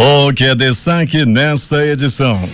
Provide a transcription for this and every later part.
O que é destaque nesta edição?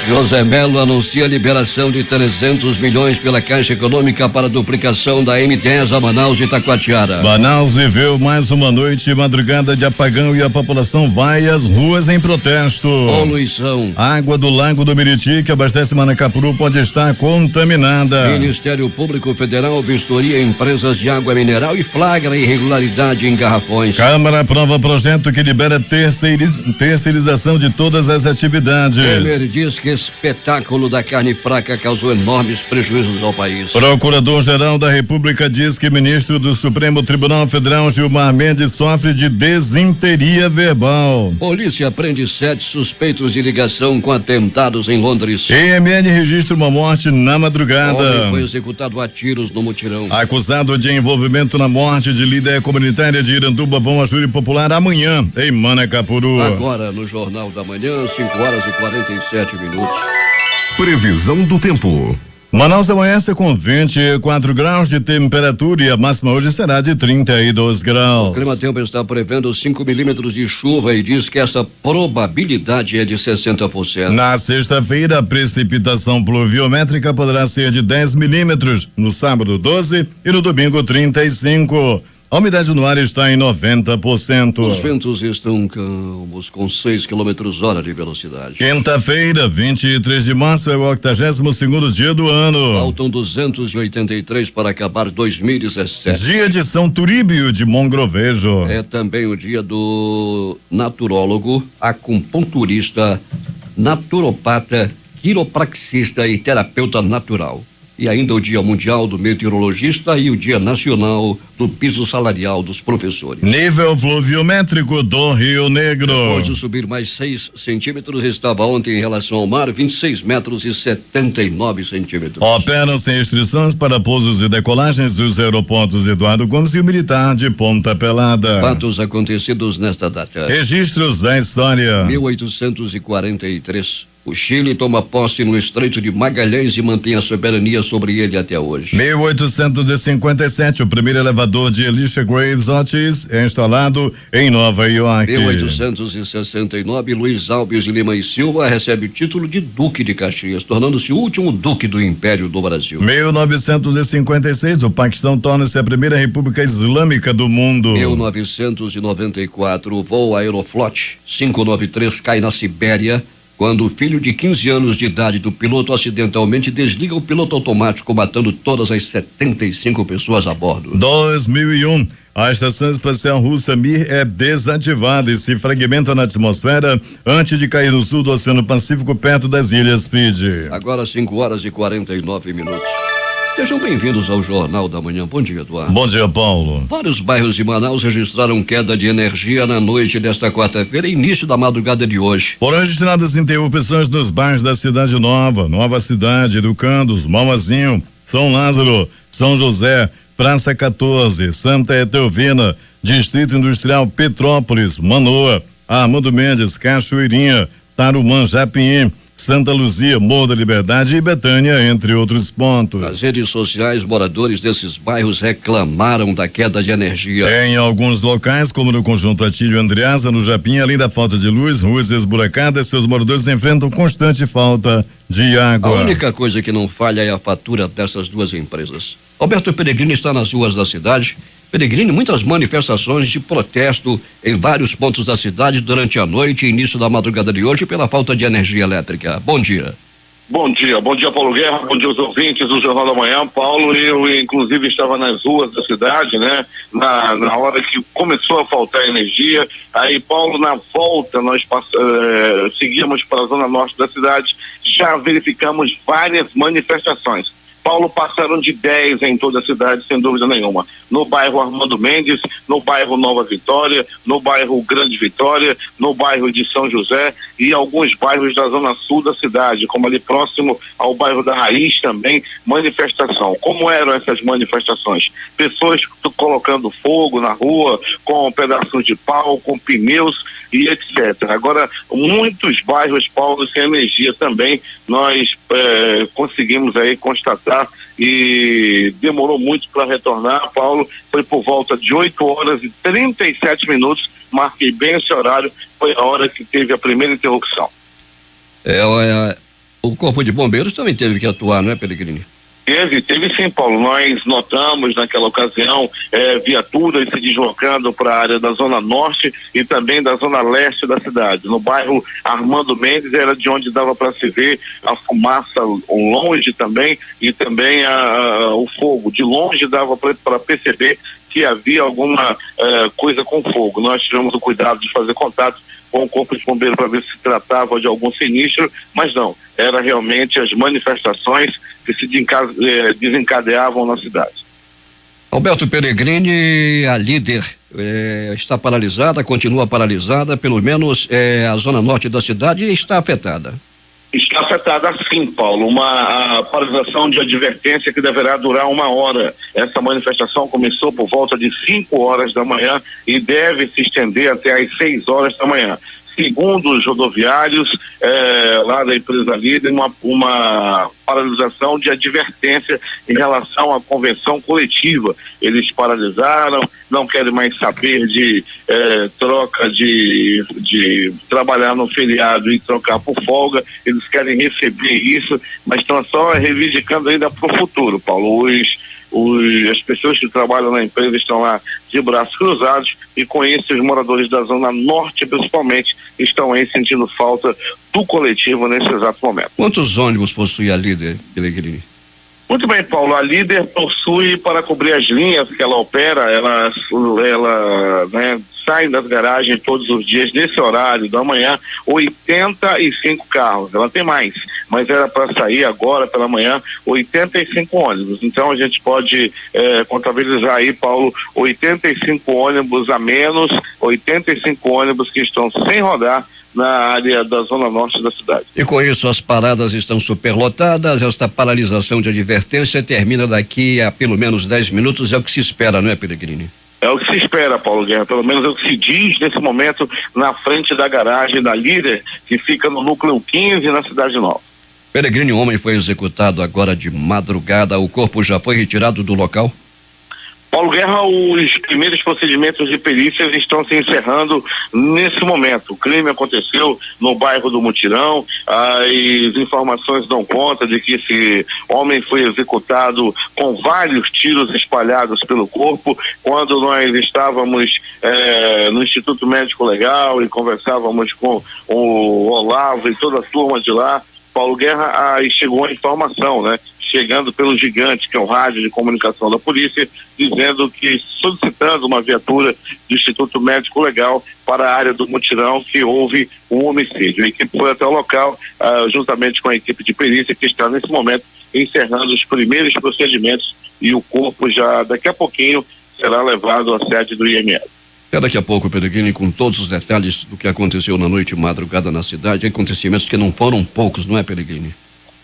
José Melo anuncia a liberação de 300 milhões pela Caixa Econômica para a duplicação da M10 a Manaus e Taquatiara. Manaus viveu mais uma noite e madrugada de apagão e a população vai às ruas em protesto. Poluição. Água do Lago do Miriti, que abastece Manacapuru, pode estar contaminada. Ministério Público Federal vistoria empresas de água mineral e flagra irregularidade em garrafões. Câmara aprova projeto que libera terceirização de todas as atividades. Temer diz que espetáculo da carne fraca causou enormes prejuízos ao país. Procurador-Geral da República diz que ministro do Supremo Tribunal Federal Gilmar Mendes sofre de desinteria verbal. Polícia prende 7 suspeitos de ligação com atentados em Londres. EMN registra uma morte na madrugada. Homem foi executado a tiros no mutirão. Acusado de envolvimento na morte de líder comunitária de Iranduba vão a júri popular amanhã em Manacapuru. Agora no Jornal da Manhã, 5h47. Previsão do tempo. Manaus amanhece com 24 graus de temperatura e a máxima hoje será de 32 graus. O Climatempo está prevendo 5 milímetros de chuva e diz que essa probabilidade é de 60%. Na sexta-feira, a precipitação pluviométrica poderá ser de 10 milímetros, no sábado 12 e no domingo 35. A umidade no ar está em 90%. Os ventos estão calmos, com 6 km/h de velocidade. Quinta-feira, 23 de março, é o 82º dia do ano. Faltam 283 para acabar 2017. Dia de São Turíbio de Mongrovejo. É também o dia do naturólogo, acupunturista, naturopata, quiropraxista e terapeuta natural. E ainda o Dia Mundial do Meteorologista e o Dia Nacional do Piso Salarial dos Professores. Nível pluviométrico do Rio Negro. Depois de subir mais 6 centímetros, estava ontem em relação ao mar 26 metros e 79 centímetros. Operam sem restrições para pousos e decolagens dos aeroportos Eduardo Gomes e o Militar de Ponta Pelada. Fatos acontecidos nesta data. Registros da história. 1843. O Chile toma posse no Estreito de Magalhães e mantém a soberania sobre ele até hoje. 1857, o primeiro elevador de Elisha Graves Otis é instalado em Nova York. 1869, Luiz Alves de Lima e Silva recebe o título de Duque de Caxias, tornando-se o último duque do Império do Brasil. 1956, o Paquistão torna-se a primeira república islâmica do mundo. 1994, o voo Aeroflot 593 cai na Sibéria, quando o filho de 15 anos de idade do piloto acidentalmente desliga o piloto automático, matando todas as 75 pessoas a bordo. 2001, a estação espacial russa Mir é desativada e se fragmenta na atmosfera antes de cair no sul do Oceano Pacífico, perto das Ilhas Fiji. Agora 5h49. Sejam bem-vindos ao Jornal da Manhã. Bom dia, Eduardo. Bom dia, Paulo. Vários bairros de Manaus registraram queda de energia na noite desta quarta-feira e início da madrugada de hoje. Foram registradas interrupções nos bairros da Cidade Nova, Nova Cidade, Educandos, Mauazinho, São Lázaro, São José, Praça 14, Santa Etelvina, Distrito Industrial Petrópolis, Manoa, Armando Mendes, Cachoeirinha, Tarumã, Japim, Santa Luzia, Morro da Liberdade e Betânia, entre outros pontos. Nas redes sociais, moradores desses bairros reclamaram da queda de energia. Em alguns locais, como no Conjunto Atílio Andreasa, no Japim, além da falta de luz, ruas esburacadas, seus moradores enfrentam constante falta de água. A única coisa que não falha é a fatura dessas duas empresas. Alberto Peregrini está nas ruas da cidade. Peregrini, muitas manifestações de protesto em vários pontos da cidade durante a noite e início da madrugada de hoje pela falta de energia elétrica. Bom dia. Bom dia, Paulo Guerra, bom dia aos ouvintes do Jornal da Manhã. Paulo, eu inclusive estava nas ruas da cidade, né? Na hora que começou a faltar energia, aí Paulo, na volta nós seguíamos para a zona norte da cidade, já verificamos várias manifestações. Paulo, passaram de 10 em toda a cidade, sem dúvida nenhuma. No bairro Armando Mendes, no bairro Nova Vitória, no bairro Grande Vitória, no bairro de São José e alguns bairros da zona sul da cidade, como ali próximo ao bairro da Raiz também, manifestação. Como eram essas manifestações? Pessoas colocando fogo na rua, com pedaços de pau, com pneus e etc. Agora, muitos bairros, Paulo, sem energia também, nós conseguimos aí constatar voltar e demorou muito para retornar, Paulo. Foi por volta de 8h37, marquei bem esse horário, foi a hora que teve a primeira interrupção. O Corpo de Bombeiros também teve que atuar, não é, Pellegrini? Teve sim, Paulo. Nós notamos naquela ocasião viaturas se deslocando para a área da Zona Norte e também da Zona Leste da cidade. No bairro Armando Mendes era de onde dava para se ver a fumaça longe também e também o fogo. De longe dava para perceber que havia alguma coisa com fogo. Nós tivemos o cuidado de fazer contato com o Corpo de Bombeiros para ver se tratava de algum sinistro, mas não, era realmente as manifestações que se desencadeavam na cidade. Alberto Pellegrini, a líder está paralisada, continua paralisada, pelo menos a zona norte da cidade está afetada. Está afetada sim, Paulo, a paralisação de advertência que deverá durar 1 hora. Essa manifestação começou por volta de 5 horas da manhã e deve se estender até às 6 horas da manhã. Segundo os rodoviários, lá da empresa líder, uma paralisação de advertência em relação à convenção coletiva. Eles paralisaram, não querem mais saber de troca de trabalhar no feriado e trocar por folga. Eles querem receber isso, mas estão só reivindicando ainda para o futuro, Paulo. As pessoas que trabalham na empresa estão lá de braços cruzados e com isso os moradores da Zona Norte principalmente estão aí sentindo falta do coletivo nesse exato momento. Quantos ônibus possui a líder, Pellegrini? Muito bem, Paulo, a líder possui para cobrir as linhas que ela opera, ela sai das garagens todos os dias nesse horário da manhã, 85 carros. Ela tem mais, mas era para sair agora pela manhã 85 ônibus. Então a gente pode contabilizar aí, Paulo, 85 ônibus a menos, 85 ônibus que estão sem rodar na área da Zona Norte da cidade. E com isso as paradas estão superlotadas, esta paralisação de advertência termina daqui a pelo menos 10 minutos, é o que se espera, não é, Pellegrini? É o que se espera, Paulo Guerra, pelo menos é o que se diz nesse momento na frente da garagem da líder, que fica no núcleo 15 na Cidade Nova. Pellegrini, o homem foi executado agora de madrugada, o corpo já foi retirado do local? Paulo Guerra, os primeiros procedimentos de perícias estão se encerrando nesse momento. O crime aconteceu no bairro do Mutirão, as informações dão conta de que esse homem foi executado com vários tiros espalhados pelo corpo. Quando nós estávamos no Instituto Médico Legal e conversávamos com o Olavo e toda a turma de lá, Paulo Guerra, aí chegou a informação, né? Chegando pelo Gigante, que é o rádio de comunicação da polícia, solicitando uma viatura do Instituto Médico Legal para a área do Mutirão que houve um homicídio. A equipe foi até o local, juntamente com a equipe de perícia, que está nesse momento encerrando os primeiros procedimentos e o corpo já daqui a pouquinho será levado à sede do IML. Daqui a pouco, Pellegrini, com todos os detalhes do que aconteceu na noite e madrugada na cidade, acontecimentos que não foram poucos, não é, Pellegrini?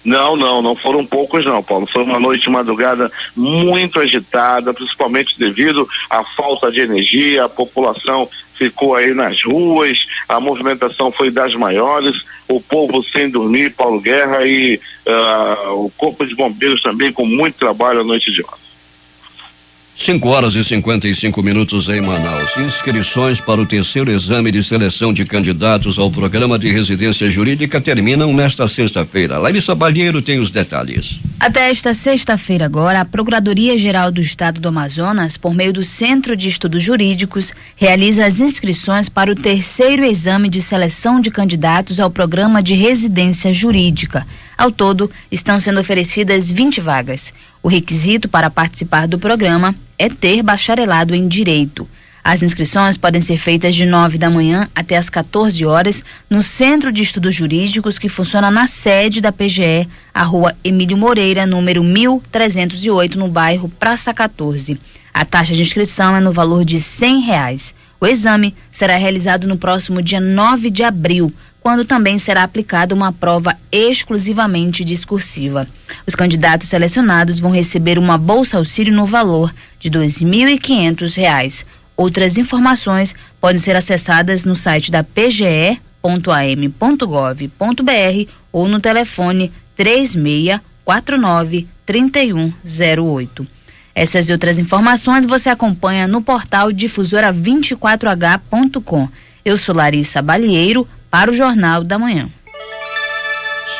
Não foram poucos não, Paulo. Foi uma noite e madrugada muito agitada, principalmente devido à falta de energia. A população ficou aí nas ruas, a movimentação foi das maiores, o povo sem dormir, Paulo Guerra, e o Corpo de Bombeiros também com muito trabalho a noite de ontem. 5h55 em Manaus. Inscrições para o terceiro exame de seleção de candidatos ao programa de residência jurídica terminam nesta sexta-feira. Larissa Balheiro tem os detalhes. Até esta sexta-feira agora, a Procuradoria-Geral do Estado do Amazonas, por meio do Centro de Estudos Jurídicos, realiza as inscrições para o terceiro exame de seleção de candidatos ao programa de residência jurídica. Ao todo, estão sendo oferecidas 20 vagas. O requisito para participar do programa é ter bacharelado em Direito. As inscrições podem ser feitas de 9 da manhã até as 14 horas no Centro de Estudos Jurídicos, que funciona na sede da PGE, a Rua Emílio Moreira, número 1308, no bairro Praça 14. A taxa de inscrição é no valor de R$100. O exame será realizado no próximo dia 9 de abril, quando também será aplicada uma prova exclusivamente discursiva. Os candidatos selecionados vão receber uma bolsa-auxílio no valor de R$2.500. Outras informações podem ser acessadas no site da pge.am.gov.br ou no telefone 3649 3108. Essas e outras informações você acompanha no portal difusora24h.com. Eu sou Larissa Balieiro para o Jornal da Manhã.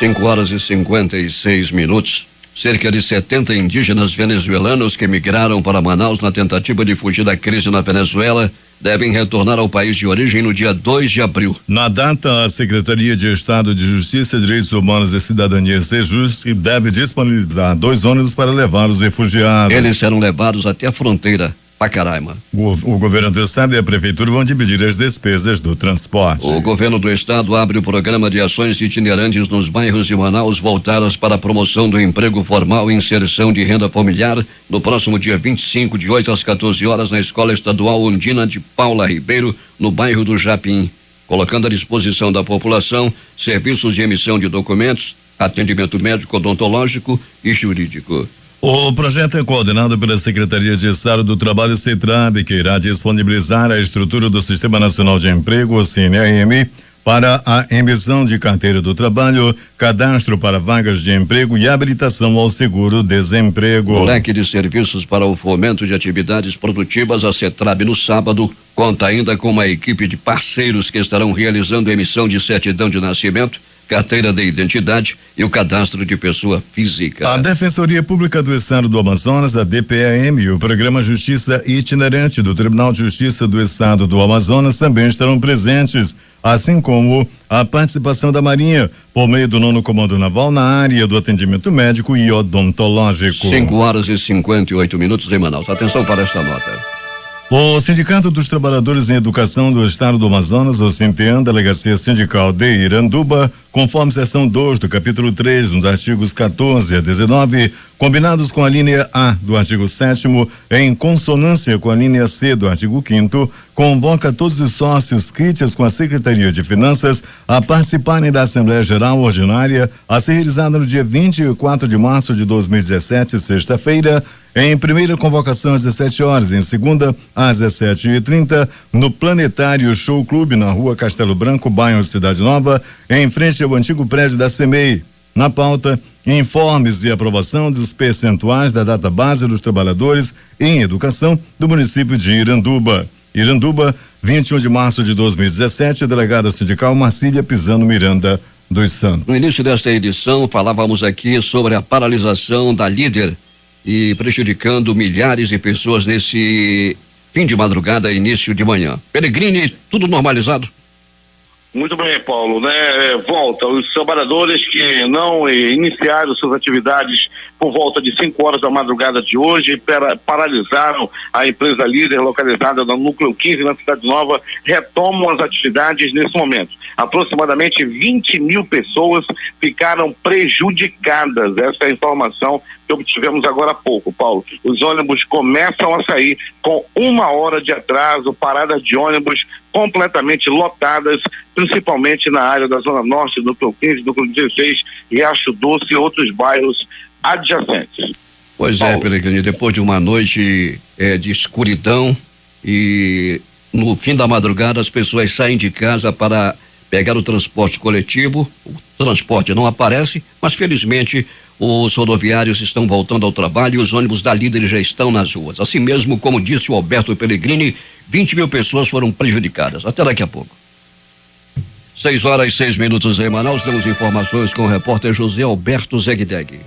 5h56. Cerca de 70 indígenas venezuelanos que migraram para Manaus na tentativa de fugir da crise na Venezuela devem retornar ao país de origem no dia 2 de abril. Na data, a Secretaria de Estado de Justiça, Direitos Humanos e Cidadania, Sejus, deve disponibilizar 2 ônibus para levar os refugiados. Eles serão levados até a fronteira, Pacaraima. O governo do estado e a prefeitura vão dividir as despesas do transporte. O governo do estado abre o programa de ações itinerantes nos bairros de Manaus voltadas para a promoção do emprego formal e inserção de renda familiar no próximo dia 25, de 8 às 14 horas, na Escola Estadual Undina de Paula Ribeiro, no bairro do Japim, colocando à disposição da população serviços de emissão de documentos, atendimento médico, odontológico e jurídico. O projeto é coordenado pela Secretaria de Estado do Trabalho, CETRAB, que irá disponibilizar a estrutura do Sistema Nacional de Emprego, o CNRM, para a emissão de carteira do trabalho, cadastro para vagas de emprego e habilitação ao seguro-desemprego. O leque de serviços para o fomento de atividades produtivas, a CETRAB, no sábado, conta ainda com uma equipe de parceiros que estarão realizando a emissão de certidão de nascimento, carteira de identidade e o cadastro de pessoa física. A Defensoria Pública do Estado do Amazonas, a DPAM, e o Programa Justiça Itinerante do Tribunal de Justiça do Estado do Amazonas também estarão presentes, assim como a participação da Marinha, por meio do 9º Comando Naval na área do atendimento médico e odontológico. 5h58 em Manaus. Atenção para esta nota. O Sindicato dos Trabalhadores em Educação do Estado do Amazonas, o Sintean, Delegacia Sindical de Iranduba, conforme seção 2 do capítulo 3, nos artigos 14 a 19, combinados com a linha A do artigo 7º, em consonância com a linha C do artigo 5º, convoca todos os sócios críticos com a Secretaria de Finanças a participarem da Assembleia Geral Ordinária a ser realizada no dia 24 de março de 2017, sexta-feira, em primeira convocação às 17 horas, em segunda às 17h30, no Planetário Show Clube, na Rua Castelo Branco, bairro Cidade Nova, em frente ao antigo prédio da CEMEI. Na pauta, informes e aprovação dos percentuais da data base dos trabalhadores em educação do município de Iranduba. Iranduba, 21 de março de 2017, delegada sindical Marcília Pisano Miranda dos Santos. No início desta edição, falávamos aqui sobre a paralisação da Líder e prejudicando milhares de pessoas nesse fim de madrugada e início de manhã. Peregrini, tudo normalizado? Muito bem, Paulo, né? Volta, os trabalhadores que não iniciaram suas atividades por volta de 5 horas da madrugada de hoje, paralisaram a empresa Líder, localizada no Núcleo 15, na Cidade Nova, retomam as atividades nesse momento. Aproximadamente 20 mil pessoas ficaram prejudicadas. Essa é a informação que obtivemos agora há pouco, Paulo. Os ônibus começam a sair com 1 hora de atraso, paradas de ônibus completamente lotadas, principalmente na área da Zona Norte, Núcleo 15, Núcleo 16, Riacho Doce e outros bairros adjacentes. Pois Paulo. É, Peregrini, depois de uma noite de escuridão e no fim da madrugada as pessoas saem de casa para pegar o transporte coletivo. O transporte não aparece, mas felizmente os rodoviários estão voltando ao trabalho e os ônibus da Líder já estão nas ruas. Assim mesmo, como disse o Alberto Pellegrini, 20 mil pessoas foram prejudicadas. Até daqui a pouco. 6h06 em Manaus, temos informações com o repórter José Alberto Zegdeg.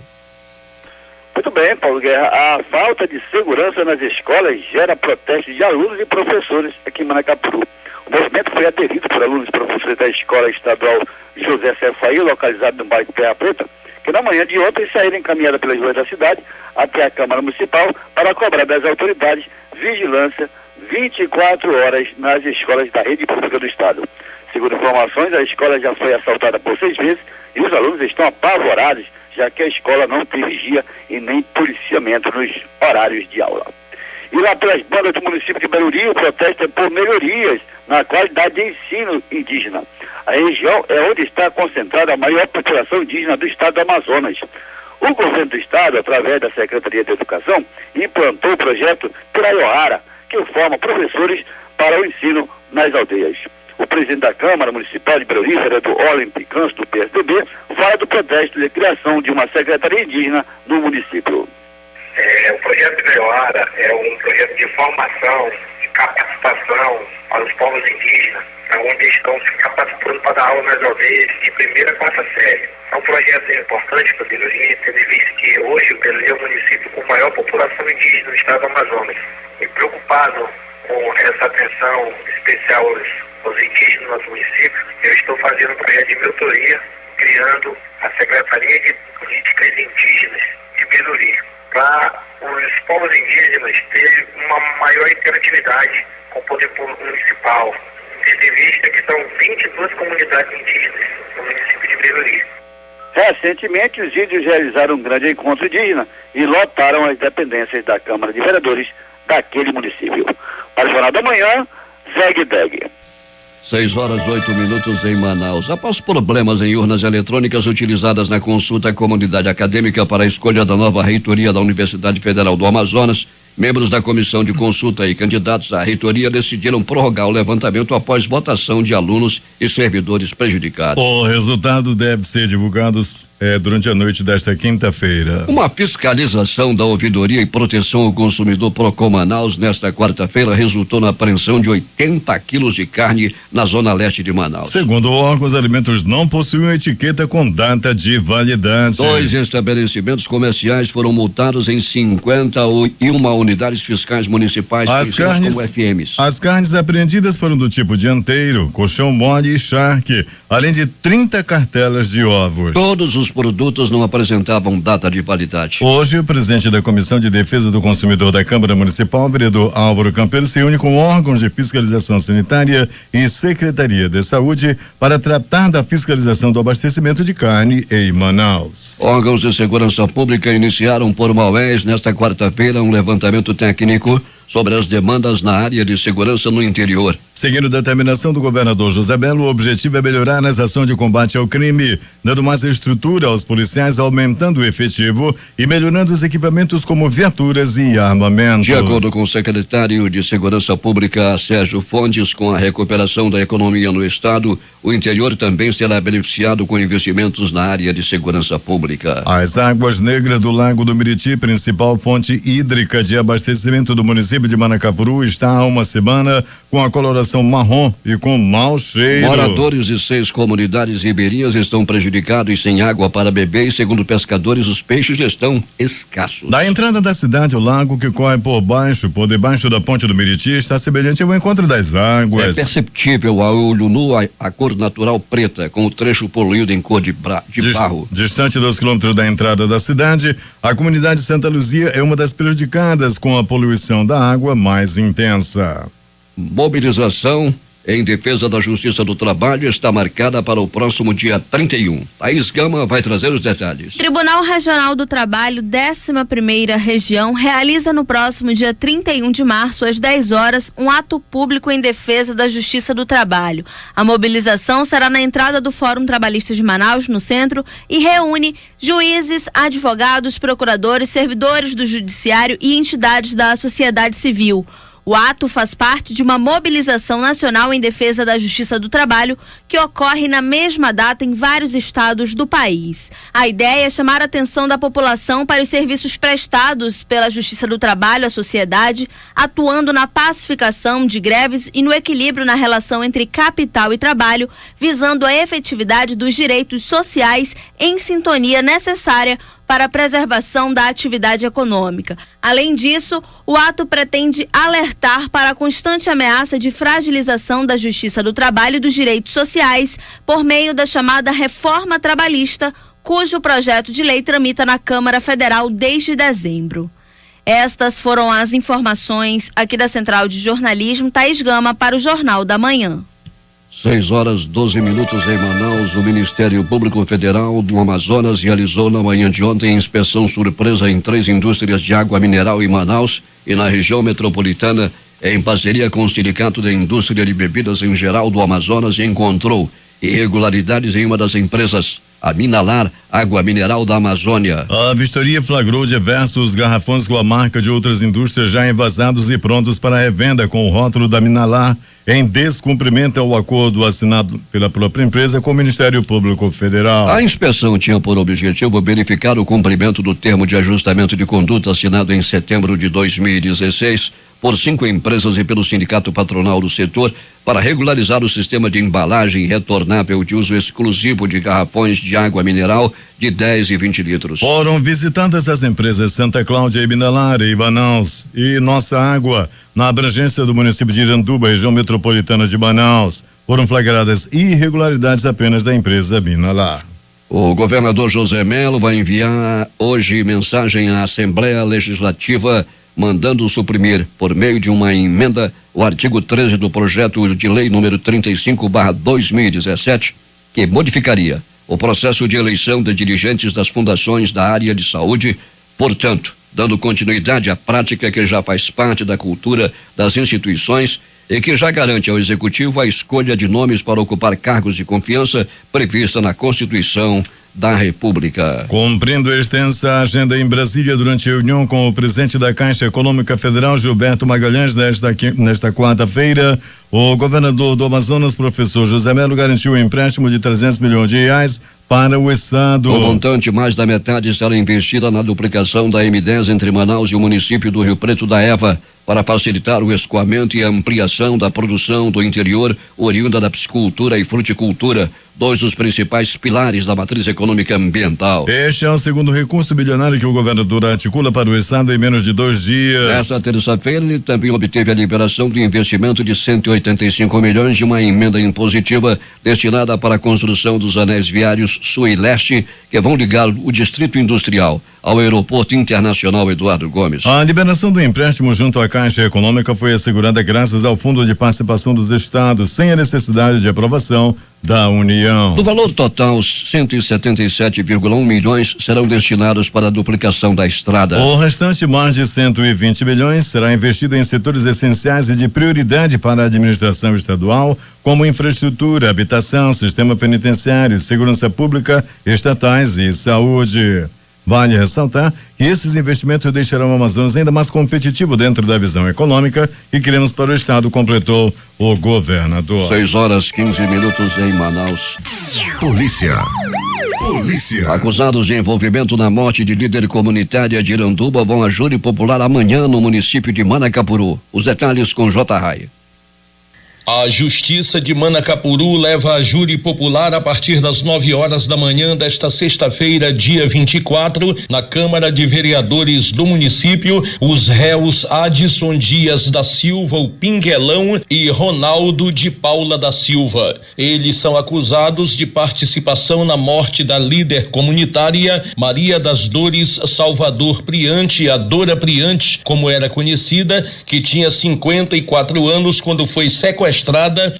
Muito bem, Paulo Guerra. A falta de segurança nas escolas gera protestos de alunos e professores aqui em Manacapuru. O movimento foi aderido por alunos e professores da Escola Estadual José Cefaí, localizado no bairro Terra Preta, que na manhã de ontem saíram encaminhada pelas ruas da cidade até a Câmara Municipal para cobrar das autoridades vigilância 24 horas nas escolas da rede pública do Estado. Segundo informações, a escola já foi assaltada por 6 vezes e os alunos estão apavorados, já que a escola não tem vigia e nem policiamento nos horários de aula. E lá pelas bandas do município de Barueri, o protesto é por melhorias na qualidade de ensino indígena. A região é onde está concentrada a maior população indígena do estado do Amazonas. O governo do estado, através da Secretaria de Educação, implantou o projeto Piraioara, que forma professores para o ensino nas aldeias. O presidente da Câmara Municipal de Barueri, vereador Olímpio Canso, do PSDB, fala do protesto de criação de uma secretaria indígena no município. O projeto Melhora é um projeto de formação, de capacitação para os povos indígenas, onde estão se capacitando para dar aula nas aldeias de primeira a quarta série. É um projeto importante para Barueri, tendo em vista que hoje o Barueri é o município com maior população indígena do estado do Amazonas. E preocupado com essa atenção especial aos indígenas no nosso município, eu estou fazendo um projeto de mentoria, criando a Secretaria de Políticas Indígenas de Barueri, para os povos indígenas terem uma maior interatividade com o poder público municipal, tendo em vista que são 22 comunidades indígenas no município de Barueri. Recentemente, os índios realizaram um grande encontro indígena e lotaram as dependências da Câmara de Vereadores daquele município. Para o Jornal da Manhã, Zeg Deg. 6h08 em Manaus. Após problemas em urnas eletrônicas utilizadas na consulta à comunidade acadêmica para a escolha da nova reitoria da Universidade Federal do Amazonas, membros da comissão de consulta e candidatos à reitoria decidiram prorrogar o levantamento após votação de alunos e servidores prejudicados. O resultado deve ser divulgado durante a noite desta quinta-feira. Uma fiscalização da Ouvidoria e Proteção ao Consumidor Procon Manaus nesta quarta-feira resultou na apreensão de 80 quilos de carne na zona leste de Manaus. Segundo o órgão, os alimentos não possuem etiqueta com data de validade. 2 estabelecimentos comerciais foram multados em 51 unidades fiscais municipais conhecidas como FMs. As carnes apreendidas foram do tipo dianteiro, colchão mole e charque, além de 30 cartelas de ovos. Todos os produtos não apresentavam data de validade. Hoje, o presidente da Comissão de Defesa do Consumidor da Câmara Municipal, vereador Álvaro Campeiro, se une com órgãos de fiscalização sanitária e Secretaria de Saúde para tratar da fiscalização do abastecimento de carne em Manaus. Órgãos de segurança pública iniciaram por Maués nesta quarta-feira um levantamento técnico sobre as demandas na área de segurança no interior. Seguindo a determinação do governador José Belo, o objetivo é melhorar as ações de combate ao crime, dando mais estrutura aos policiais, aumentando o efetivo e melhorando os equipamentos como viaturas e armamentos. De acordo com o secretário de Segurança Pública, Sérgio Fontes, com a recuperação da economia no estado, o interior também será beneficiado com investimentos na área de segurança pública. As águas negras do Lago do Miriti, principal fonte hídrica de abastecimento do município de Manacapuru, está há uma semana com a coloração marrom e com mau cheiro. Moradores de 6 comunidades ribeirinhas estão prejudicados e sem água para beber, e segundo pescadores, os peixes estão escassos. Da entrada da cidade, o lago que corre por debaixo da ponte do Miriti, está semelhante ao encontro das águas. É perceptível a olho nu a cor natural preta, com o trecho poluído em cor de barro. Distante 2 quilômetros da entrada da cidade, a comunidade Santa Luzia é uma das prejudicadas com a poluição da água mais intensa. Mobilização em defesa da Justiça do Trabalho está marcada para o próximo dia 31. Thaís Gama vai trazer os detalhes. Tribunal Regional do Trabalho, 11ª Região, realiza no próximo dia 31 de março, às 10 horas, um ato público em defesa da Justiça do Trabalho. A mobilização será na entrada do Fórum Trabalhista de Manaus, no centro, e reúne juízes, advogados, procuradores, servidores do Judiciário e entidades da sociedade civil. O ato faz parte de uma mobilização nacional em defesa da Justiça do Trabalho que ocorre na mesma data em vários estados do país. A ideia é chamar a atenção da população para os serviços prestados pela Justiça do Trabalho à sociedade, atuando na pacificação de greves e no equilíbrio na relação entre capital e trabalho, visando a efetividade dos direitos sociais em sintonia necessária para a preservação da atividade econômica. Além disso, o ato pretende alertar para a constante ameaça de fragilização da Justiça do Trabalho e dos direitos sociais por meio da chamada reforma trabalhista, cujo projeto de lei tramita na Câmara Federal desde dezembro. Estas foram as informações aqui da Central de Jornalismo. Thaís Gama para o Jornal da Manhã. 6h12 em Manaus. O Ministério Público Federal do Amazonas realizou na manhã de ontem inspeção surpresa em 3 indústrias de água mineral em Manaus e na região metropolitana, em parceria com o Sindicato da Indústria de Bebidas em Geral do Amazonas, e encontrou irregularidades em uma das empresas. a Minalar, água mineral da Amazônia. A vistoria flagrou diversos garrafões com a marca de outras indústrias já envasados e prontos para revenda com o rótulo da Minalar, em descumprimento ao acordo assinado pela própria empresa com o Ministério Público Federal. A inspeção tinha por objetivo verificar o cumprimento do termo de ajustamento de conduta assinado em setembro de 2016 por 5 empresas e pelo sindicato patronal do setor para regularizar o sistema de embalagem retornável de uso exclusivo de garrafões de água mineral de 10 e 20 litros. Foram visitadas as empresas Santa Cláudia e Minalar e Manaus e Nossa Água, na abrangência do município de Iranduba, região metropolitana de Manaus. Foram flagradas irregularidades apenas da empresa Minalar. O governador José Melo vai enviar hoje mensagem à Assembleia Legislativa mandando suprimir, por meio de uma emenda, o artigo 13 do projeto de lei número 35/2017, que modificaria o processo de eleição de dirigentes das fundações da área de saúde, portanto, dando continuidade à prática que já faz parte da cultura das instituições e que já garante ao Executivo a escolha de nomes para ocupar cargos de confiança prevista na Constituição da República. Cumprindo extensa agenda em Brasília durante a reunião com o presidente da Caixa Econômica Federal, Gilberto Magalhães, nesta quarta-feira, o governador do Amazonas, professor José Melo, garantiu um empréstimo de R$300 milhões para o estado. O montante, mais da metade, será investida na duplicação da M10 entre Manaus e o município do Rio Preto da Eva, para facilitar o escoamento e a ampliação da produção do interior oriunda da piscicultura e fruticultura, dois dos principais pilares da matriz econômica ambiental. Este é o segundo recurso bilionário que o governador articula para o estado em menos de 2 dias. Nesta terça-feira, ele também obteve a liberação do investimento de 185 milhões de uma emenda impositiva destinada para a construção dos anéis viários sul e leste, que vão ligar o distrito industrial ao aeroporto internacional Eduardo Gomes. A liberação do empréstimo junto à Caixa Econômica foi assegurada graças ao Fundo de Participação dos Estados, sem a necessidade de aprovação da União. Do valor total, 177,1 milhões serão destinados para a duplicação da estrada. O restante, mais de 120 milhões, será investido em setores essenciais e de prioridade para a administração estadual, como infraestrutura, habitação, sistema penitenciário, segurança pública, estatais e saúde. Vale ressaltar que esses investimentos deixarão o Amazonas ainda mais competitivo dentro da visão econômica que queremos para o estado, completou o governador. 6h15 em Manaus. Polícia. Acusados de envolvimento na morte de líder comunitária de Iranduba vão a júri popular amanhã no município de Manacapuru. Os detalhes com J. Raia. A Justiça de Manacapuru leva a júri popular a partir das 9 horas da manhã desta sexta-feira, dia 24, na Câmara de Vereadores do município, os réus Adson Dias da Silva, o Pinguelão, e Ronaldo de Paula da Silva. Eles são acusados de participação na morte da líder comunitária Maria das Dores Salvador Priante, a Dora Priante, como era conhecida, que tinha 54 anos quando foi sequestrada,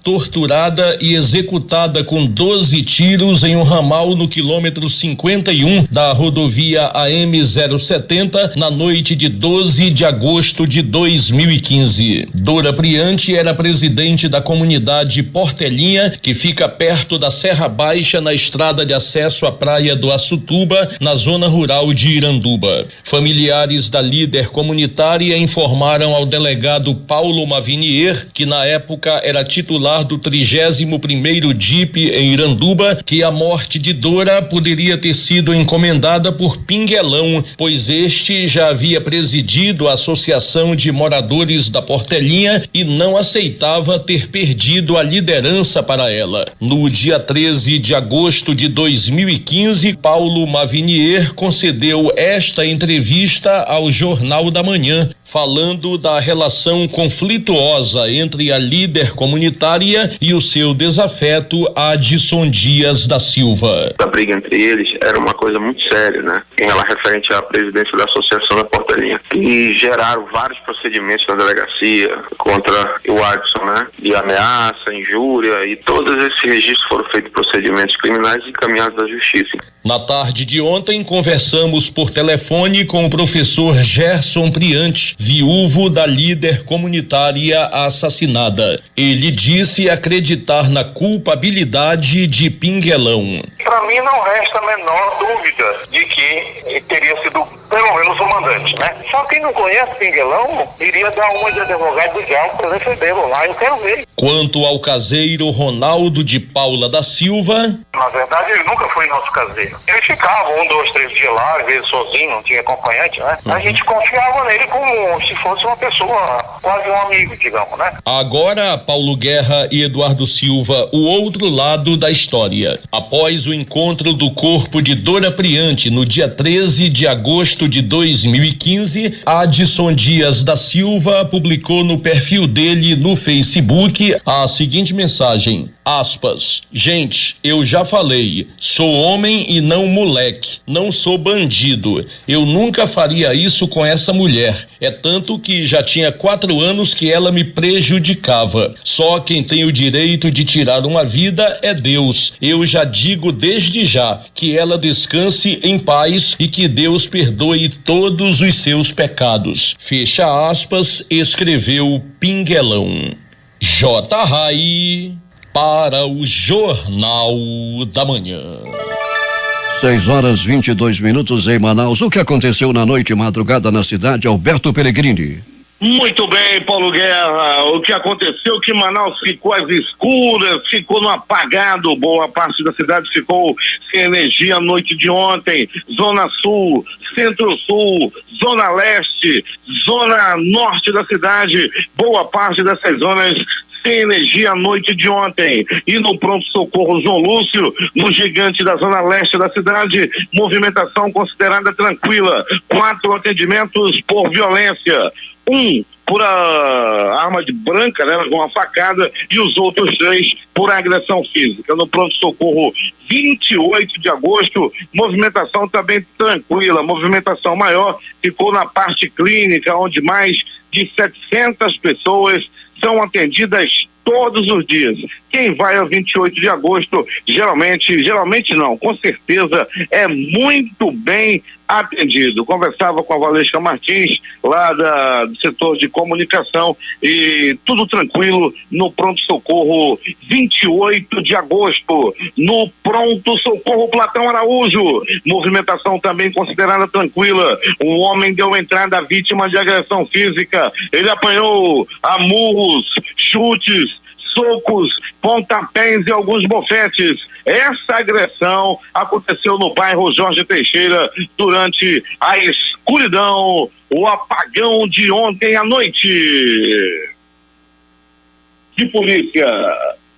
torturada e executada com 12 tiros em um ramal no quilômetro 51 da rodovia AM-070 na noite de 12 de agosto de 2015. Dora Priante era presidente da comunidade Portelinha, que fica perto da Serra Baixa, na estrada de acesso à praia do Açutuba, na zona rural de Iranduba. Familiares da líder comunitária informaram ao delegado Paulo Mavinier, que na época era titular do 31º DIP em Iranduba, que a morte de Dora poderia ter sido encomendada por Pinguelão, pois este já havia presidido a Associação de Moradores da Portelinha e não aceitava ter perdido a liderança para ela. No dia 13 de agosto de 2015, Paulo Mavinier concedeu esta entrevista ao Jornal da Manhã, falando da relação conflituosa entre a líder comunitária e o seu desafeto Adson Dias da Silva. A briga entre eles era uma coisa muito séria, né? Em relação referente à presidência da Associação da Portelinha. E geraram vários procedimentos na delegacia contra o Adson, né? De ameaça, injúria, e todos esses registros foram feitos procedimentos criminais e encaminhados à justiça. Na tarde de ontem, conversamos por telefone com o professor Gerson Priante, viúvo da líder comunitária assassinada. Ele disse acreditar na culpabilidade de Pinguelão. Para mim mim não resta a menor dúvida de que teria sido pelo menos o mandante, né? Só quem não conhece Pinguelão iria dar uma de advogado do diabo para defendê-lo lá, eu quero ver. Quanto ao caseiro Ronaldo de Paula da Silva... Na verdade, ele nunca foi nosso caseiro. Ele ficava 1, 2, 3 dias lá, às vezes sozinho, não tinha acompanhante, né? A gente confiava nele como se fosse uma pessoa, quase um amigo, digamos, né? Agora, Paulo Guerra e Eduardo Silva, o outro lado da história. Após o encontro do corpo de Dora Priante no dia 13 de agosto de 2015, Adson Dias da Silva publicou no perfil dele no Facebook a seguinte mensagem, aspas, gente, eu já falei, sou homem e não moleque, não sou bandido, eu nunca faria isso com essa mulher, é tanto que já tinha 4 anos que ela me prejudicava, só quem tem o direito de tirar uma vida é Deus, eu já digo desde já que ela descanse em paz e que Deus perdoe todos os seus pecados, fecha aspas, escreveu Pinguelão. J. Rai para o Jornal da Manhã. 6h22 em Manaus. O que aconteceu na noite e madrugada na cidade? Alberto Pellegrini. Muito bem, Paulo Guerra. O que aconteceu que Manaus ficou às escuras, ficou no apagado. Boa parte da cidade ficou sem energia a noite de ontem. Zona Sul, Centro-Sul, Zona Leste, Zona Norte da cidade. Boa parte dessas zonas sem energia a noite de ontem. E no pronto-socorro João Lúcio, no gigante da zona leste da cidade, movimentação considerada tranquila. 4 atendimentos por violência. 1 por arma de branca, né, com uma facada, e os outros 3 por agressão física. No pronto-socorro 28 de agosto, movimentação também tranquila. Movimentação maior ficou na parte clínica, onde mais de 700 pessoas são atendidas todos os dias. Quem vai ao 28 de agosto, geralmente não, com certeza é muito bem atendido. Conversava com a Valesca Martins, lá do setor de comunicação, e tudo tranquilo no pronto-socorro 28 de agosto. No pronto-socorro Platão Araújo, movimentação também considerada tranquila. Um homem deu entrada à vítima de agressão física. Ele apanhou a murros, chutes, socos, pontapés e alguns bofetes. Essa agressão aconteceu no bairro Jorge Teixeira durante a escuridão, o apagão de ontem à noite. De polícia,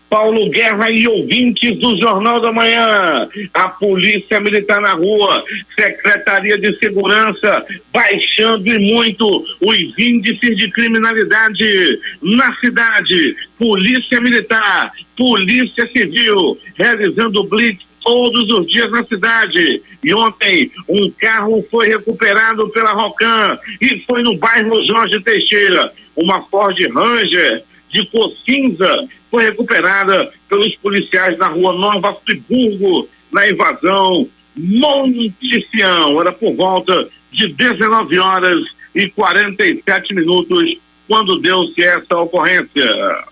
Paulo Guerra e ouvintes do Jornal da Manhã. A Polícia Militar na rua, Secretaria de Segurança, baixando e muito os índices de criminalidade na cidade. Polícia Militar, Polícia Civil, realizando blitz todos os dias na cidade. E ontem um carro foi recuperado pela Rocan e foi no bairro Jorge Teixeira. Uma Ford Ranger de cor cinza foi recuperada pelos policiais na rua Nova Friburgo, na invasão Monte Sião. Era por volta de 19h47 quando deu-se essa ocorrência.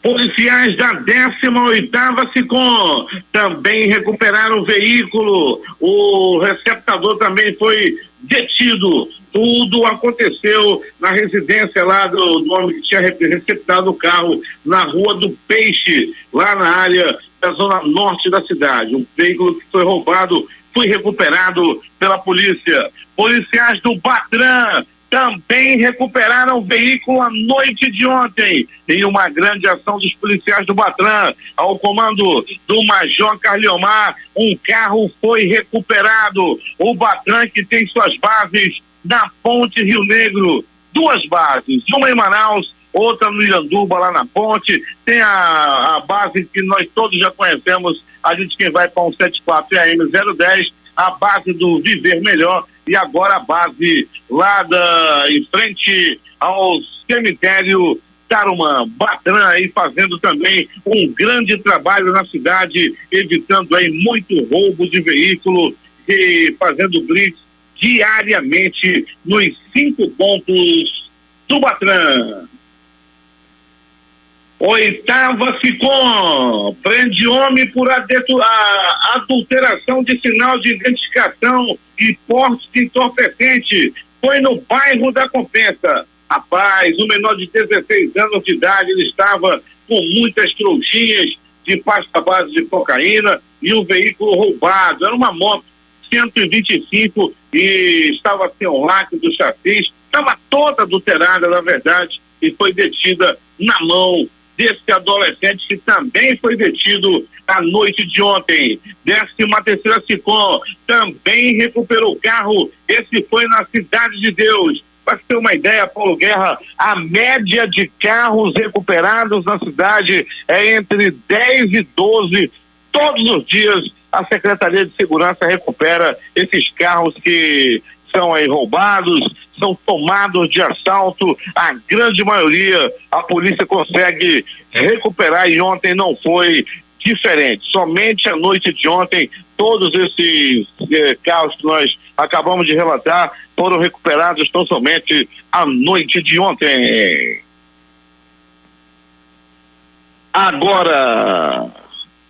Policiais da 18ª SICOM também recuperaram o veículo. O receptador também foi detido. Tudo aconteceu na residência lá do homem que tinha receptado o carro na Rua do Peixe, lá na área da zona norte da cidade. Um veículo que foi roubado foi recuperado pela polícia. Policiais do Batran também recuperaram o veículo à noite de ontem, em uma grande ação dos policiais do Batran, ao comando do Major Carliomar. Um carro foi recuperado. O Batran, que tem suas bases na Ponte Rio Negro, 2 bases, uma em Manaus, outra no Iranduba, lá na Ponte. Tem a base que nós todos já conhecemos, a gente quem vai para 174 AM010, a base do Viver Melhor, e agora a base lá em frente ao cemitério Tarumã. Batran aí fazendo também um grande trabalho na cidade, evitando aí muito roubo de veículo e fazendo blitz diariamente nos 5 pontos do Batran. 8ª SICOM prende homem por adulteração de sinal de identificação e porte de entorpecente. Foi no bairro da Compensa. Rapaz, um menor de 16 anos de idade, ele estava com muitas trouxinhas de pasta base de cocaína e um veículo roubado. Era uma moto 125 e estava sem o lacre do chassi, estava toda adulterada, na verdade, e foi detida na mão desse adolescente que também foi detido à noite de ontem. 13ª SICOM também recuperou o carro. Esse foi na Cidade de Deus. Para ter uma ideia, Paulo Guerra, a média de carros recuperados na cidade é entre 10 e 12. Todos os dias a Secretaria de Segurança recupera esses carros que são aí roubados, são tomados de assalto. A grande maioria a polícia consegue recuperar e ontem não foi diferente. Somente a noite de ontem, todos esses carros que nós acabamos de relatar foram recuperados tão somente a noite de ontem. Agora,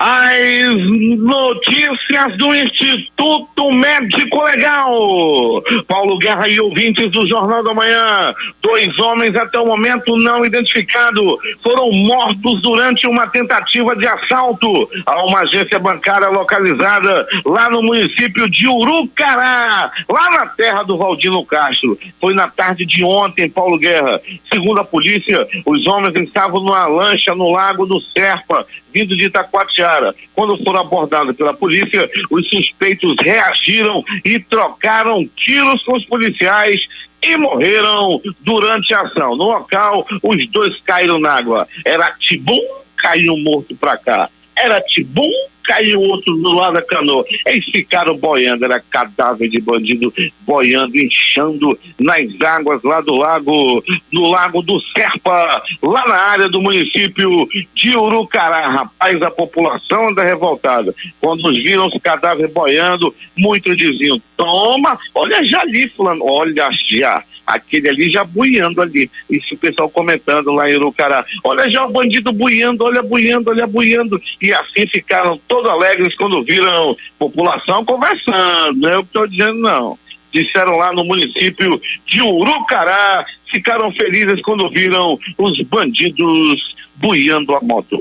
as notícias do Instituto Médico Legal. Paulo Guerra e ouvintes do Jornal da Manhã. 2 homens até o momento não identificados foram mortos durante uma tentativa de assalto a uma agência bancária localizada lá no município de Urucará, lá na terra do Valdino Castro. Foi na tarde de ontem, Paulo Guerra. Segundo a polícia, os homens estavam numa lancha no Lago do Serpa, vindo de Itacoatiara. Quando foram abordados pela polícia, os suspeitos reagiram e trocaram tiros com os policiais e morreram durante a ação. No local, os 2 caíram na água. Era tibum, caiu morto pra cá. Era tibum, caiu outro do lado da canoa. Eles ficaram boiando, era cadáver de bandido boiando, inchando nas águas lá do lago, no Lago do Serpa, lá na área do município de Urucará. Rapaz, a população anda revoltada. Quando os viram os cadáveres boiando, muitos diziam: toma, olha já ali, fulano, olha já. Aquele ali já buiando ali. Isso o pessoal comentando lá em Urucará. Olha já o bandido buiando, olha buiando, olha buiando. E assim ficaram todos alegres quando viram população conversando. Não é o que estou dizendo, não. Disseram lá no município de Urucará, ficaram felizes quando viram os bandidos buiando a moto.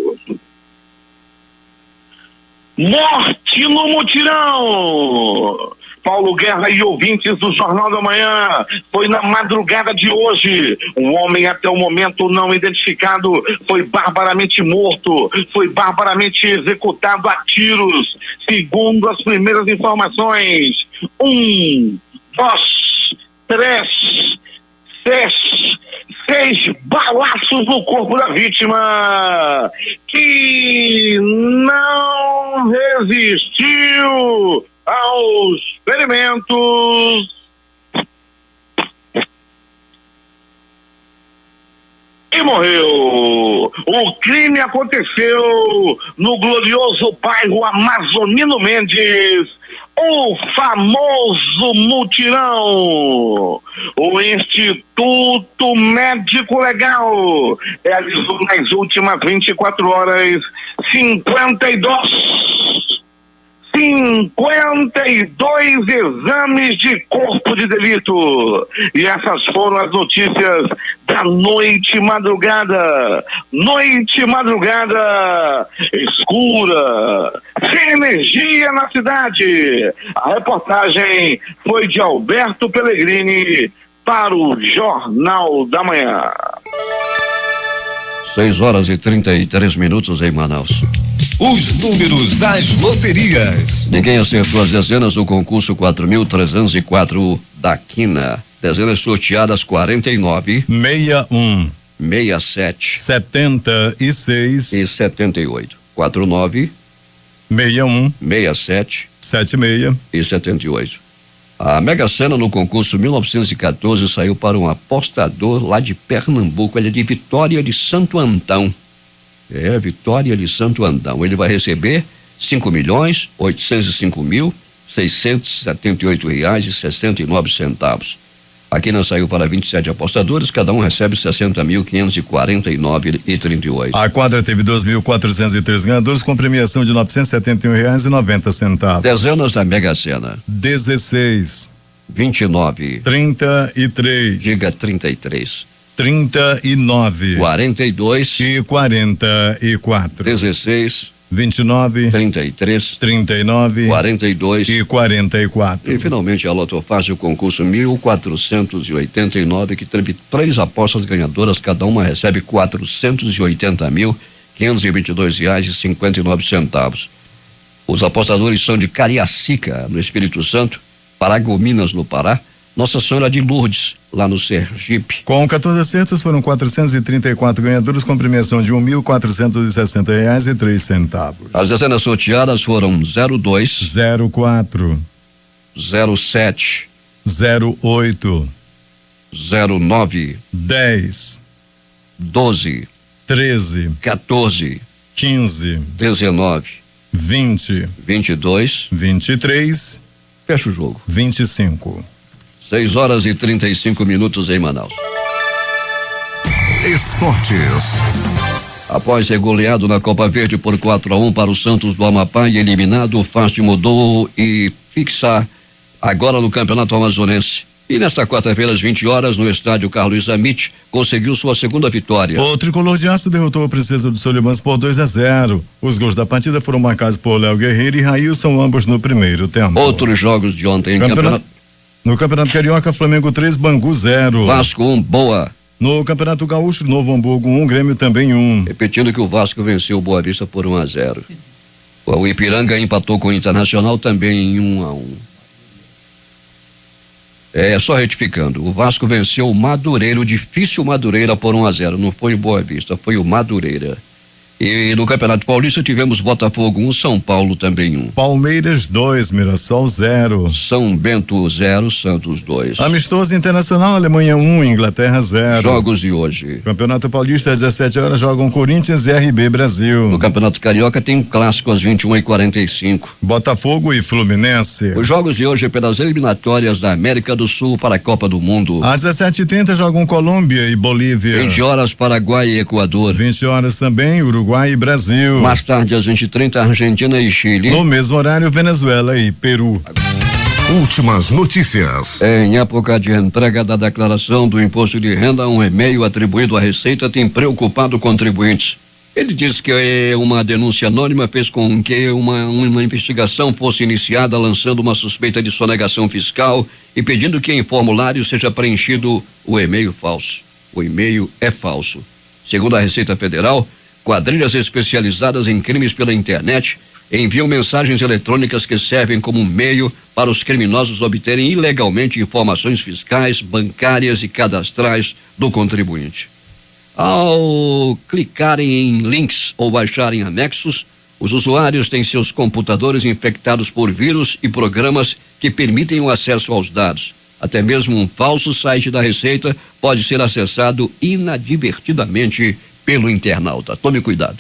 Morte no mutirão! Paulo Guerra e ouvintes do Jornal da Manhã, foi na madrugada de hoje. Um homem até o momento não identificado foi barbaramente morto, foi barbaramente executado a tiros. Segundo as primeiras informações, 1, 2, 3, 6 balaços no corpo da vítima, que não resistiu aos ferimentos e morreu. O crime aconteceu no glorioso bairro Amazonino Mendes, o famoso mutirão. O Instituto Médico Legal realizou nas últimas 24 horas 52 exames de corpo de delito. E essas foram as notícias da noite madrugada. Noite madrugada escura, sem energia na cidade. A reportagem foi de Alberto Pellegrini para o Jornal da Manhã. 6h33 em Manaus. Os números das loterias. Ninguém acertou as dezenas do concurso 4.304 da Quina. Dezenas sorteadas 49, 61, 67, 76 e 78. 49, 61, 67 76 e 78. A Mega Sena no concurso 1914 saiu para um apostador lá de Pernambuco, ele é de Vitória de Santo Antão. Vitória de Santo Antão. Ele vai receber R$5.805.678,69. A quina saiu para 27 apostadores, cada um recebe 60.549,38. A quadra teve 2.403 ganhadores com premiação de R$971,90. Dezenas da Mega Sena. 16, 29, 33, diga 33, 39, 42 e 44, 16, 29, 33, 39, 42 e 44. E finalmente a Loto Fácil, o concurso 1489, que teve 3 apostas ganhadoras, cada uma recebe R$480.522,59. Os apostadores são de Cariacica, no Espírito Santo, Paragominas, no Pará, Nossa Senhora de Lourdes, lá no Sergipe. Com 14 acertos foram 434 ganhadores com premiação de R$1.460,03. As dezenas sorteadas foram 02, 04, 07, 08, 09, 10, 12, 13, 14, 15, 19, 20, 22, 23, fecha o jogo. 25. 6h35 em Manaus. Esportes. Após ser goleado na Copa Verde por 4-1 para o Santos do Amapá e eliminado, o Fast mudou e fixa agora no Campeonato Amazonense. E nesta quarta-feira, às 20 horas, no estádio Carlos Amit, conseguiu sua segunda vitória. O tricolor de aço derrotou a Princesa dos Solimãs por 2-0. Os gols da partida foram marcados por Léo Guerreiro e Railson, ambos no primeiro tempo. Outros jogos de ontem em No Campeonato Carioca, Flamengo 3, Bangu 0. Vasco 1, Boa. No Campeonato Gaúcho, Novo Hamburgo 1, Grêmio também 1. Repetindo que o Vasco venceu o Boa Vista por 1-0. O Ipiranga empatou com o Internacional também em 1-1. Só retificando, o Vasco venceu o Madureira, o difícil Madureira por 1-0. Não foi o Boa Vista, foi o Madureira. E no Campeonato Paulista tivemos Botafogo 1, São Paulo também 1. Palmeiras 2, Mirassol 0. São Bento 0, Santos 2. Amistoso Internacional, Alemanha 1, Inglaterra 0. Jogos de hoje. Campeonato Paulista, às 17 horas, jogam Corinthians e RB Brasil. No Campeonato Carioca tem um clássico às 21h45. Botafogo e Fluminense. Os jogos de hoje pelas eliminatórias da América do Sul para a Copa do Mundo. Às 17h30 jogam Colômbia e Bolívia. 20 horas, Paraguai e Equador. 20 horas também, Uruguai e Brasil. Mais tarde, às 20h30, Argentina e Chile. No mesmo horário, Venezuela e Peru. Últimas notícias. Em época de entrega da declaração do imposto de renda, um e-mail atribuído à Receita tem preocupado contribuintes. Ele diz que uma denúncia anônima fez com que uma investigação fosse iniciada, lançando uma suspeita de sonegação fiscal e pedindo que em formulário seja preenchido o e-mail falso. O e-mail é falso. Segundo a Receita Federal, quadrilhas especializadas em crimes pela internet enviam mensagens eletrônicas que servem como meio para os criminosos obterem ilegalmente informações fiscais, bancárias e cadastrais do contribuinte. Ao clicarem em links ou baixarem anexos, os usuários têm seus computadores infectados por vírus e programas que permitem o acesso aos dados. Até mesmo um falso site da Receita pode ser acessado inadvertidamente pelo internauta. Tome cuidado.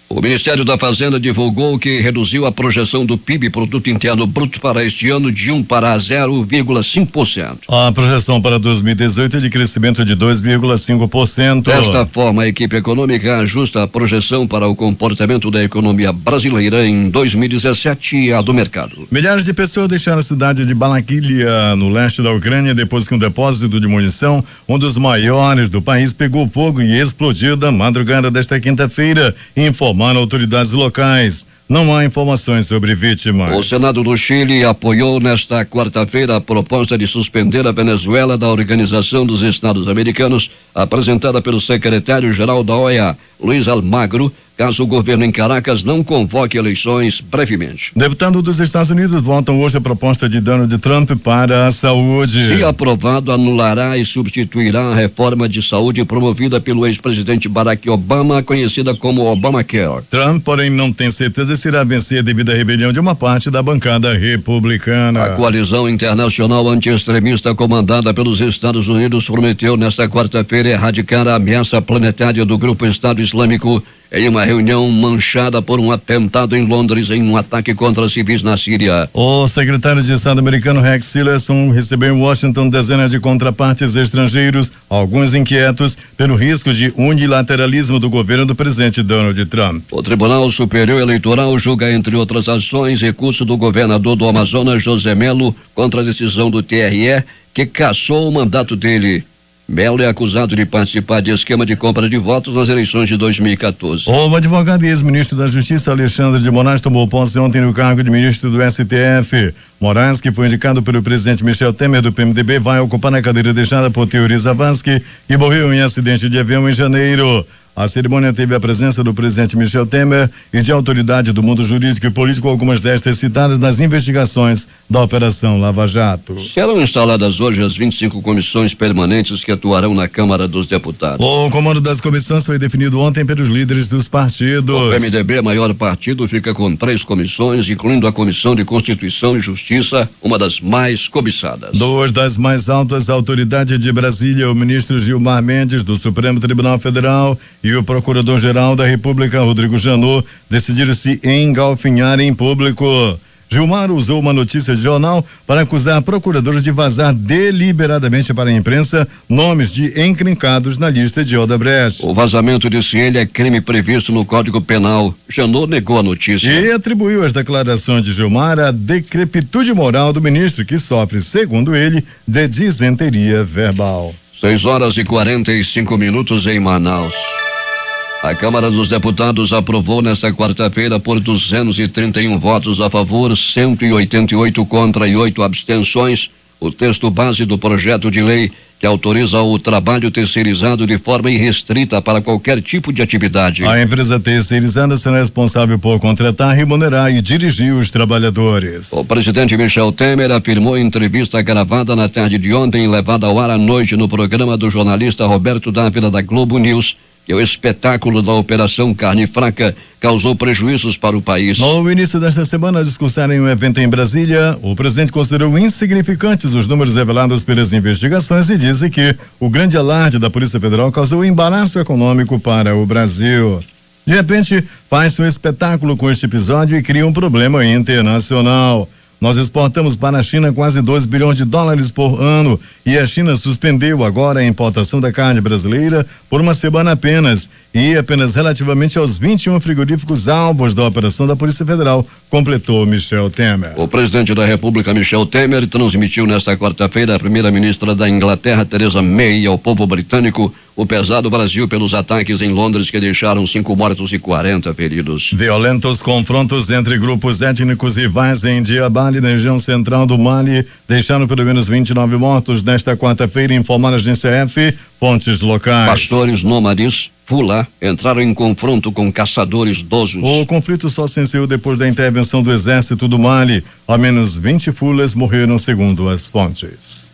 O Ministério da Fazenda divulgou que reduziu a projeção do PIB, Produto Interno Bruto, para este ano de 1 para 0,5%. A projeção para 2018 é de crescimento de 2,5%. Desta forma, a equipe econômica ajusta a projeção para o comportamento da economia brasileira em 2017 à do mercado. Milhares de pessoas deixaram a cidade de Balaklia, no leste da Ucrânia, depois que um depósito de munição, um dos maiores do país, pegou fogo e explodiu na madrugada desta quinta-feira, informaram autoridades locais. Não há informações sobre vítimas. O Senado do Chile apoiou nesta quarta-feira a proposta de suspender a Venezuela da Organização dos Estados Americanos, apresentada pelo secretário-geral da OEA, Luiz Almagro, caso o governo em Caracas não convoque eleições brevemente. Deputados dos Estados Unidos votam hoje a proposta de Donald Trump para a saúde. Se aprovado, anulará e substituirá a reforma de saúde promovida pelo ex-presidente Barack Obama, conhecida como Obamacare. Trump, porém, não tem certeza se irá vencer devido à rebelião de uma parte da bancada republicana. A coalizão internacional anti-extremista comandada pelos Estados Unidos prometeu nesta quarta-feira erradicar a ameaça planetária do grupo Estado Islâmico em uma reunião manchada por um atentado em Londres em um ataque contra civis na Síria. O secretário de Estado americano Rex Tillerson recebeu em Washington dezenas de contrapartes estrangeiros, alguns inquietos pelo risco de unilateralismo do governo do presidente Donald Trump. O Tribunal Superior Eleitoral julga, entre outras ações, recurso do governador do Amazonas, José Melo, contra a decisão do TRE, que cassou o mandato dele. Melo é acusado de participar de esquema de compra de votos nas eleições de 2014. O advogado e ex-ministro da Justiça, Alexandre de Moraes, tomou posse ontem no cargo de ministro do STF. Moraes, que foi indicado pelo presidente Michel Temer do PMDB, vai ocupar a cadeira deixada por Teori Zavascki, que morreu em acidente de avião em janeiro. A cerimônia teve a presença do presidente Michel Temer e de autoridade do mundo jurídico e político, algumas destas citadas nas investigações da Operação Lava Jato. Serão instaladas hoje as 25 comissões permanentes que atuarão na Câmara dos Deputados. O comando das comissões foi definido ontem pelos líderes dos partidos. O PMDB, maior partido, fica com 3 comissões, incluindo a Comissão de Constituição e Justiça, uma das mais cobiçadas. 2 das mais altas autoridades de Brasília, o ministro Gilmar Mendes, do Supremo Tribunal Federal, e o Procurador-Geral da República, Rodrigo Janot, decidiram se engalfinhar em público. Gilmar usou uma notícia de jornal para acusar procuradores de vazar deliberadamente para a imprensa nomes de encrencados na lista de Odebrecht. O vazamento, disse ele, é crime previsto no Código Penal. Janot negou a notícia. E atribuiu as declarações de Gilmar à decrepitude moral do ministro, que sofre, segundo ele, de disenteria verbal. 6h45 em Manaus. A Câmara dos Deputados aprovou nesta quarta-feira por 231 votos a favor, 188 contra e 8 abstenções, o texto base do projeto de lei que autoriza o trabalho terceirizado de forma irrestrita para qualquer tipo de atividade. A empresa terceirizada será responsável por contratar, remunerar e dirigir os trabalhadores. O presidente Michel Temer afirmou em entrevista gravada na tarde de ontem, levada ao ar à noite no programa do jornalista Roberto Dávila da Globo News, que o espetáculo da Operação Carne Fraca causou prejuízos para o país. No início desta semana, a discussão em um evento em Brasília, o presidente considerou insignificantes os números revelados pelas investigações e disse que o grande alarde da Polícia Federal causou embaraço econômico para o Brasil. De repente, faz-se um espetáculo com este episódio e cria um problema internacional. Nós exportamos para a China quase 2 bilhões de dólares por ano e a China suspendeu agora a importação da carne brasileira por uma semana apenas e apenas relativamente aos 21 frigoríficos alvos da operação da Polícia Federal, completou Michel Temer. O presidente da República, Michel Temer, transmitiu nesta quarta-feira à primeira-ministra da Inglaterra, Theresa May, ao povo britânico o pesado Brasil pelos ataques em Londres que deixaram 5 mortos e 40 feridos. Violentos confrontos entre grupos étnicos rivais em Djibouti, na região central do Mali, deixaram pelo menos 29 mortos nesta quarta-feira, informaram a agência F, fontes locais. Pastores nômades Fula entraram em confronto com caçadores idosos. O conflito só se encerrou depois da intervenção do exército do Mali. Ao menos 20 fulas morreram, segundo as fontes.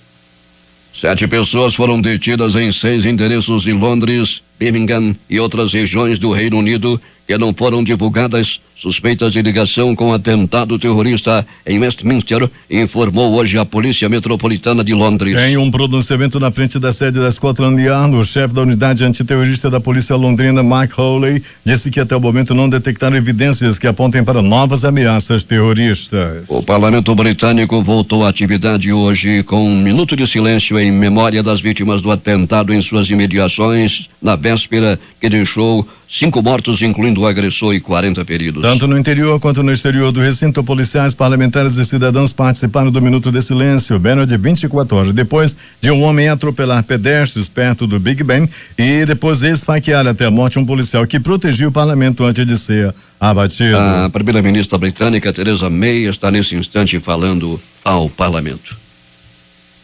7 pessoas foram detidas em 6 endereços de Londres, Birmingham e outras regiões do Reino Unido que não foram divulgadas, suspeitas de ligação com atentado terrorista em Westminster, informou hoje a Polícia Metropolitana de Londres. Em um pronunciamento na frente da sede da Scotland Yard, o chefe da unidade antiterrorista da Polícia Londrina, Mark Hawley, disse que até o momento não detectaram evidências que apontem para novas ameaças terroristas. O Parlamento Britânico voltou à atividade hoje com um minuto de silêncio em memória das vítimas do atentado em suas imediações na véspera, que deixou 5 mortos, incluindo o agressor, e 40 feridos. Tanto no interior quanto no exterior do recinto, policiais, parlamentares e cidadãos participaram do minuto de silêncio, menos de 24 horas depois de um homem atropelar pedestres perto do Big Ben e depois esfaquear até a morte um policial que protegia o parlamento antes de ser abatido. A primeira-ministra britânica, Theresa May, está nesse instante falando ao parlamento.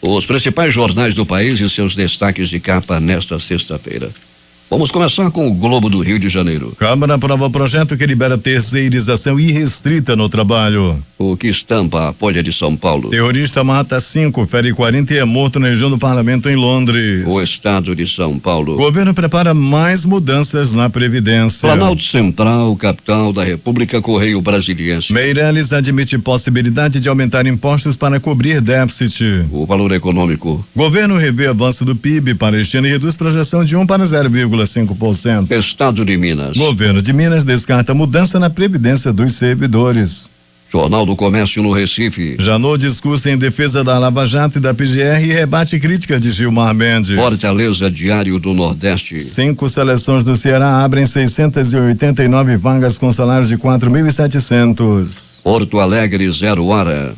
Os principais jornais do país e seus destaques de capa nesta sexta-feira. Vamos começar com o Globo do Rio de Janeiro. Câmara aprova projeto que libera terceirização irrestrita no trabalho. O que estampa a Folha de São Paulo. Terrorista mata 5, fere 40 e é morto na região do parlamento em Londres. O Estado de São Paulo. Governo prepara mais mudanças na Previdência. Planalto Central, capital da República, Correio Brasiliense. Meirelles admite possibilidade de aumentar impostos para cobrir déficit. O Valor Econômico. Governo revê avanço do PIB para este ano e reduz projeção de 1 para 0,5%. Estado de Minas. Governo de Minas descarta mudança na Previdência dos servidores. Jornal do Comércio no Recife. Janot discurso em defesa da Lava Jato e da PGR e rebate crítica de Gilmar Mendes. Fortaleza, Diário do Nordeste. 5 seleções do Ceará abrem 689 vagas com salário de 4.700. Porto Alegre, 0 hora.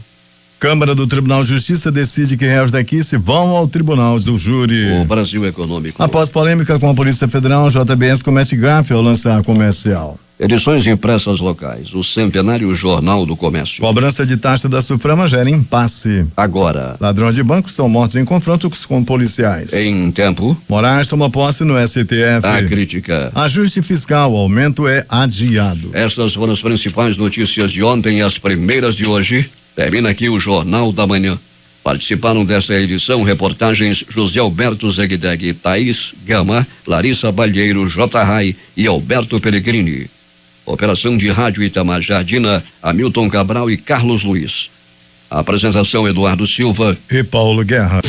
Câmara do Tribunal de Justiça decide que réus daqui se vão ao Tribunal do Júri. O Brasil Econômico. Após polêmica com a Polícia Federal, JBS comete gafe ao lançar comercial. Edições impressas locais. O Centenário Jornal do Comércio. Cobrança de taxa da Suframa gera impasse. Agora. Ladrões de bancos são mortos em confrontos com policiais. Em tempo. Moraes toma posse no STF. A crítica. Ajuste fiscal, aumento é adiado. Estas foram as principais notícias de ontem e as primeiras de hoje. Termina aqui o Jornal da Manhã. Participaram desta edição reportagens José Alberto Zegdeg, Thaís Gama, Larissa Balheiro, J. Rai e Alberto Pellegrini. Operação de rádio Itamar Jardina, Hamilton Cabral e Carlos Luiz. A apresentação Eduardo Silva e Paulo Guerra.